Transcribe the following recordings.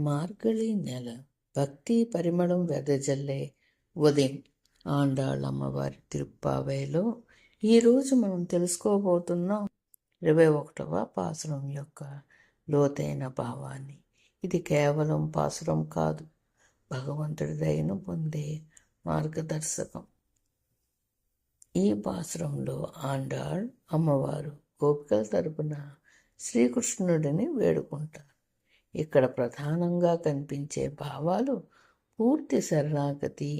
మార్గళి నెల భక్తి పరిమళం వెదజల్లే ఉదయం ఆండాళ్ అమ్మవారి తిరుప్పావేలో ఈరోజు మనం తెలుసుకోబోతున్నాం 21వ పాసురం యొక్క లోతైన భావాన్ని. ఇది కేవలం పాసురం కాదు, భగవంతుడి దయను పొందే మార్గదర్శకం. ఈ పాసురంలో ఆండాళ్ అమ్మవారు గోపికల తరపున శ్రీకృష్ణుడిని వేడుకుంటారు. ఇక్కడ ప్రధానంగా కనిపించే భావాలు పూర్తి శరణాగతి,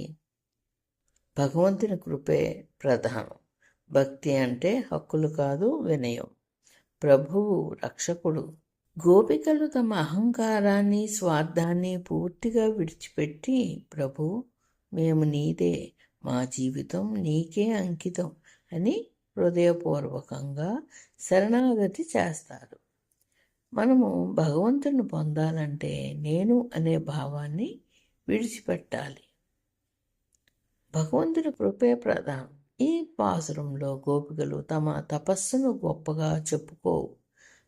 భగవంతుని కృపే ప్రధానం. భక్తి అంటే హక్కులు కాదు, వినయం. ప్రభువు రక్షకుడు. గోపికలు తమ అహంకారాన్ని, స్వార్థాన్ని పూర్తిగా విడిచిపెట్టి, ప్రభు మేము నీదే, మా జీవితం నీకే అంకితం అని హృదయపూర్వకంగా శరణాగతి చేస్తారు. మనము భగవంతుని పొందాలంటే నేను అనే భావాన్ని విడిచిపెట్టాలి. భగవంతుని కృపే ప్రధానం. ఈ పాసురంలో గోపికలు తమ తపస్సును గొప్పగా చెప్పుకోవు.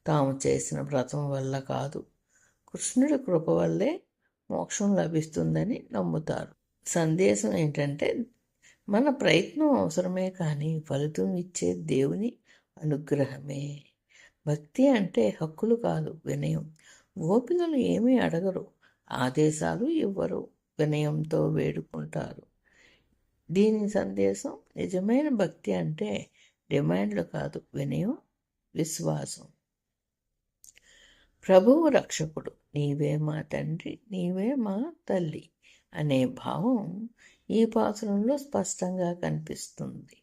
తాము చేసిన వ్రతం వల్ల కాదు, కృష్ణుడి కృప వల్లే మోక్షం లభిస్తుందని నమ్ముతారు. సందేశం ఏంటంటే, మన ప్రయత్నం అవసరమే కానీ ఫలితం ఇచ్చే దేవుని అనుగ్రహమే. భక్తి అంటే హక్కులు కాదు, వినయం. గోపికలు ఏమీ అడగరు, ఆదేశాలు ఇవ్వరు, వినయంతో వేడుకుంటారు. దీని సందేశం, నిజమైన భక్తి అంటే డిమాండ్లు కాదు, వినయం, విశ్వాసం. ప్రభువు రక్షకుడు, నీవే మా తండ్రి, నీవే మా తల్లి అనే భావం ఈ పాత్రలో స్పష్టంగా కనిపిస్తుంది.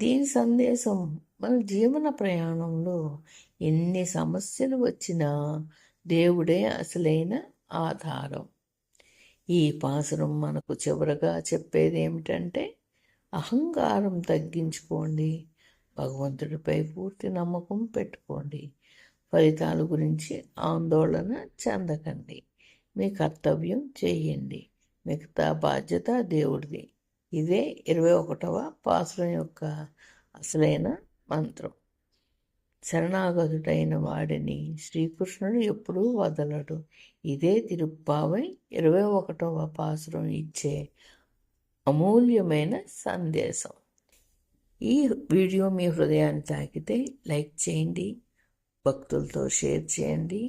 దీని సందేశం, మన జీవన ప్రయాణంలో ఎన్ని సమస్యలు వచ్చినా దేవుడే అసలైన ఆధారం. ఈ పాసురం మనకు చివరగా చెప్పేది ఏమిటంటే, అహంకారం తగ్గించుకోండి, భగవంతుడిపై పూర్తి నమ్మకం పెట్టుకోండి, ఫలితాల గురించి ఆందోళన చెందకండి, మీ కర్తవ్యం చేయండి, మిగతా బాధ్యత దేవుడిది. ఇదే 21వ పాసురం యొక్క అసలైన మంత్రం. శరణాగతుడైన వాడిని శ్రీకృష్ణుడు ఎప్పుడూ వదలడు. ఇదే తిరుప్పావై 21వ పాసురం ఇచ్చే అమూల్యమైన సందేశం. ఈ వీడియో మీ హృదయాన్ని తాకితే లైక్ చేయండి, భక్తులతో షేర్ చేయండి.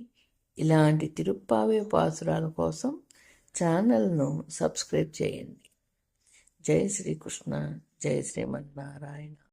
ఇలాంటి తిరుప్పావై పాసురాల కోసం ఛానల్ను సబ్స్క్రైబ్ చేయండి. జై శ్రీకృష్ణ, జై శ్రీమన్నారాయణ.